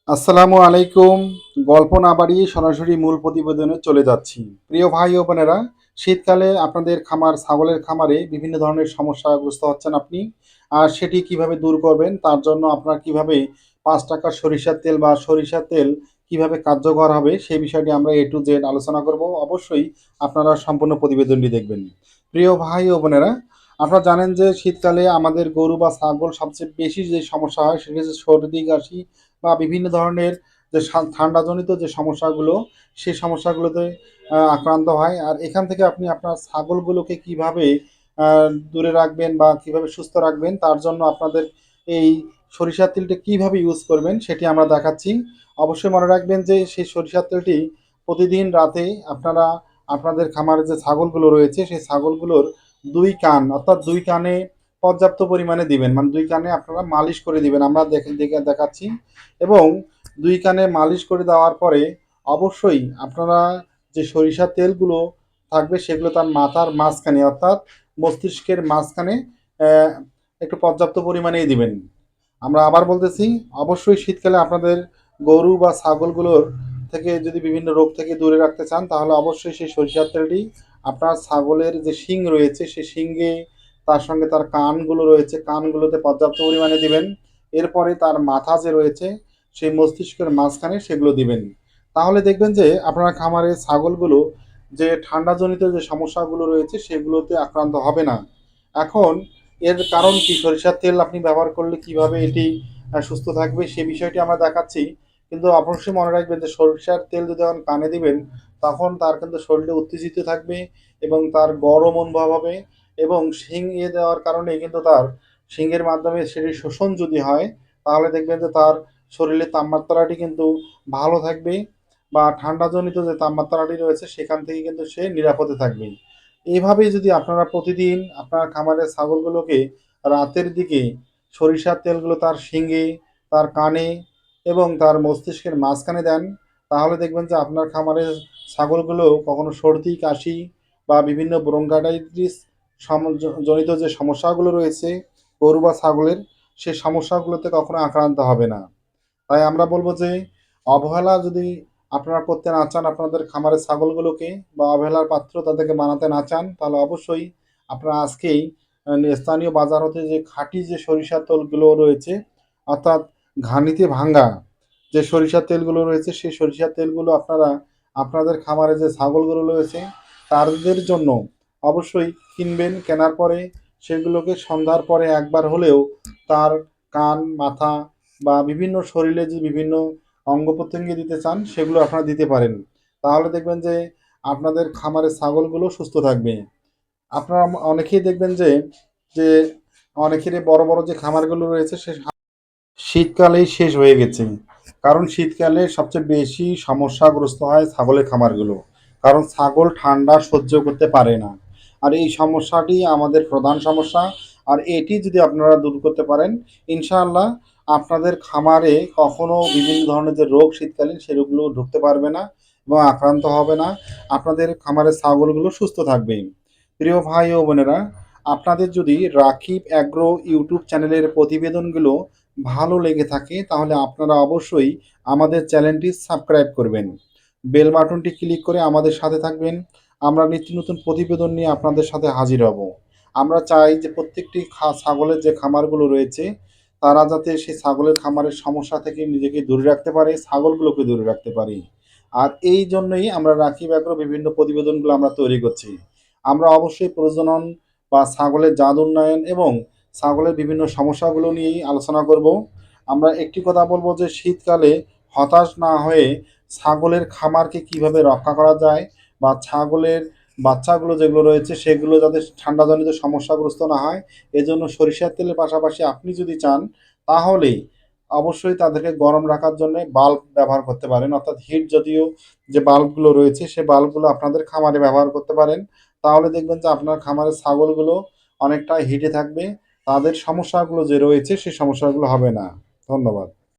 আসসালামু আলাইকুম। গল্প না বাড়িয়ে সরাসরি মূল প্রতিবেদনে চলে যাচ্ছি। প্রিয় ভাই ও বোনেরা, শীতকালে আপনাদের ছাগলের খামারে বিভিন্ন ধরনের সমস্যাগ্রস্ত হচ্ছেন আপনি। আর সেটি কিভাবে দূর করবেন, তার জন্য আপনার কিভাবে ৳৫ সরিষার তেল বা সরিষার তেল কিভাবে কার্যকর হবে, সেই বিষয়টি আমরা A to Z আলোচনা করব। অবশ্যই আপনারা সম্পূর্ণ প্রতিবেদনটি দেখবেন। প্রিয় ভাই ও বোনেরা, আপনারা জানেন যে শীতকালে আমাদের গরু বা ছাগল সবচেয়ে বেশি যে সমস্যা হয় সেটি হচ্ছে সর্দি, কাশি বা বিভিন্ন ধরনের যে ঠান্ডাজনিত যে সমস্যাগুলো, সেই সমস্যাগুলোতে আক্রান্ত হয়। আর এখান থেকে আপনি আপনার ছাগলগুলোকে কিভাবে আ দূরে রাখবেন বা কিভাবে সুস্থ রাখবেন, তার জন্য আপনাদের এই সরিষার তেলটা কিভাবে ইউজ করবেন সেটি আমরা দেখাচ্ছি। অবশ্যই মনে রাখবেন যে সেই সরিষার তেলটি প্রতিদিন রাতে আপনারা আপনাদের খামারে যে ছাগলগুলো রয়েছে, সেই ছাগলগুলোর ২ কান অর্থাৎ ২ কানে পর্যাপ্ত পরিমাণে দিবেন। মানে ২ কানে আপনারা মালিশ করে দিবেন। আমরা দেখাচ্ছি। এবং ২ কানে মালিশ করে দেওয়ার পরে অবশ্যই আপনারা যে সরিষার তেলগুলো থাকবে সেগুলো তার মাথার মাঝখানে অর্থাৎ মস্তিষ্কের মাঝখানে অ্যা একটু পর্যাপ্ত পরিমাণেই দিবেন। আমরা আবার বলতেছি, অবশ্যই শীতকালে আপনাদের গরু বা ছাগলগুলোর থেকে যদি বিভিন্ন রোগ থেকে দূরে রাখতে চান, তাহলে অবশ্যই সেই সরিষার তেলটি আপনার ছাগলের যে শিং রয়েছে, সেই শিংয়ে তার সঙ্গে তার কানগুলো রয়েছে, কানগুলোতে পর্যাপ্ত পরিমাণে দিবেন। এরপরে তার মাথা যে রয়েছে, সেই মস্তিষ্কের মাঝখানে সেগুলো দিবেন। তাহলে দেখবেন যে আপনার খামারে ছাগলগুলো যে ঠান্ডাজনিত যে সমস্যাগুলো রয়েছে, সেগুলোতে আক্রান্ত হবে না। এখন এর কারণ কি? সরিষার তেল আপনি ব্যবহার করলে কিভাবে এটি সুস্থ থাকবে সে বিষয়টি আমরা দেখাচ্ছি। কিন্তু অবশ্যই মনে রাখবেন যে সরিষার তেল যদি যখন কানে দিবেন, তখন তার কিন্তু শরীরটা উত্তেজিত থাকবে এবং তার গরম অনুভব হবে এবং শিং দেওয়ার কারণে কিন্তু তার শিংয়ের মাধ্যমে সেটির শোষণ যদি হয়, তাহলে দেখবেন যে তার শরীরের তাপমাত্রাটি কিন্তু ভালো থাকবে বা ঠান্ডাজনিত যে তাপমাত্রাটি রয়েছে সেখান থেকে কিন্তু সে নিরাপদে থাকবে। এভাবেই যদি আপনারা প্রতিদিন আপনার খামারের ছাগলগুলোকে রাতের দিকে সরিষার তেলগুলো তার শিঙে, তার কানে এবং তার মস্তিষ্কের মাঝখানে দেন, তাহলে দেখবেন যে আপনার খামারের ছাগলগুলো কখনো সর্দি, কাশি বা বিভিন্ন ব্রঙ্কাইটিস জনিত যে সমস্যাগুলো রয়েছে গরু বা ছাগলের, সে সমস্যাগুলোতে কখনো আক্রান্ত হবে না। তাই আমরা বলব যে অবহেলা যদি আপনারা করতে না চান আপনাদের খামারের ছাগলগুলোকে বা অবহেলার পাত্র তাদেরকে বানাতে না চান, তাহলে অবশ্যই আপনারা আজকেই স্থানীয় বাজার হতে যে খাঁটি যে সরিষার তেলগুলো রয়েছে অর্থাৎ ঘানিতে ভাঙ্গা যে সরিষার তেলগুলো রয়েছে, সেই সরিষার তেলগুলো আপনারা আপনাদের খামারে যে ছাগলগুলো রয়েছে তাদের জন্য অবশ্যই কিনবেন। কেনার পরে সেগুলোকে সন্ধ্যার পরে একবার হলেও তার কান, মাথা বা বিভিন্ন শরীরে যে বিভিন্ন অঙ্গ-প্রত্যঙ্গে দিতে চান, সেগুলো আপনারা দিতে পারেন। তাহলে দেখবেন যে আপনাদের খামারের ছাগলগুলো সুস্থ থাকবে। আপনারা অনেকেই দেখবেন যে অনেকেরই বড়, বড় যে খামারগুলো রয়েছে শীতকালেই শেষ হয়ে গেছে। কারণ শীতকালে সবচেয়ে বেশি সমস্যাগ্রস্ত হয় ছাগলের খামারগুলো। কারণ ছাগল ঠান্ডা সহ্য করতে পারে না। আর এই সমস্যাটি আমাদের প্রধান সমস্যা। আর এটি যদি আপনারা দূর করতে পারেন, ইনশাআল্লাহ আপনাদের খামারে কখনো বিভিন্ন ধরনের যে রোগ শীতকালীন সে রোগগুলো ঢুকতে পারবে না এবং আক্রান্ত হবে না। আপনাদের খামারের ছাগলগুলো সুস্থ থাকবে। প্রিয় ভাই ও বোনেরা, আপনাদের যদি রাকিব অ্যাগ্রো ইউটিউব চ্যানেলের প্রতিবেদনগুলো ভালো লেগে থাকে তাহলে আপনারা অবশ্যই আমাদের চ্যানেলটি সাবস্ক্রাইব করবেন। বেল বাটনটি ক্লিক করে আমাদের সাথে থাকবেন। আমরা নিত্য নতুন প্রতিবেদন নিয়ে আপনাদের সাথে হাজির হব। আমরা চাই যে প্রত্যেকটি ছাগলের যে খামারগুলো রয়েছে তারা যাতে সেই ছাগলের খামারের সমস্যা থেকে নিজেকে দূরে রাখতে পারে, ছাগলগুলোকে দূরে রাখতে পারে। আর এই জন্যই আমরা রাকিব অ্যাগ্রো বিভিন্ন প্রতিবেদনগুলো আমরা তৈরি করছি। আমরা অবশ্যই প্রজনন বা ছাগলের জাত উন্নয়ন এবং ছাগলের বিভিন্ন সমস্যাগুলো নিয়েই আলোচনা করব। আমরা একটি কথা বলব যে শীতকালে হতাশ না হয়ে ছাগলের খামারকে কিভাবে রক্ষা করা যায় বা ছাগলের বাচ্চাগুলো যেগুলো রয়েছে সেগুলো যাতে ঠান্ডাজনিত সমস্যাগ্রস্ত না হয়, এজন্য সরিষার তেলের পাশাপাশি আপনি যদি চান তাহলে অবশ্যই তাদেরকে গরম রাখার জন্যে বাল্ব ব্যবহার করতে পারেন। অর্থাৎ হিট জাতীয় যে বাল্বগুলো রয়েছে সে বাল্বগুলো আপনাদের খামারে ব্যবহার করতে পারেন। তাহলে দেখবেন যে আপনার খামারের ছাগলগুলো অনেকটা হিটে থাকবে। তাদের সমস্যাগুলো যে রয়েছে সেই সমস্যাগুলো হবে না। ধন্যবাদ।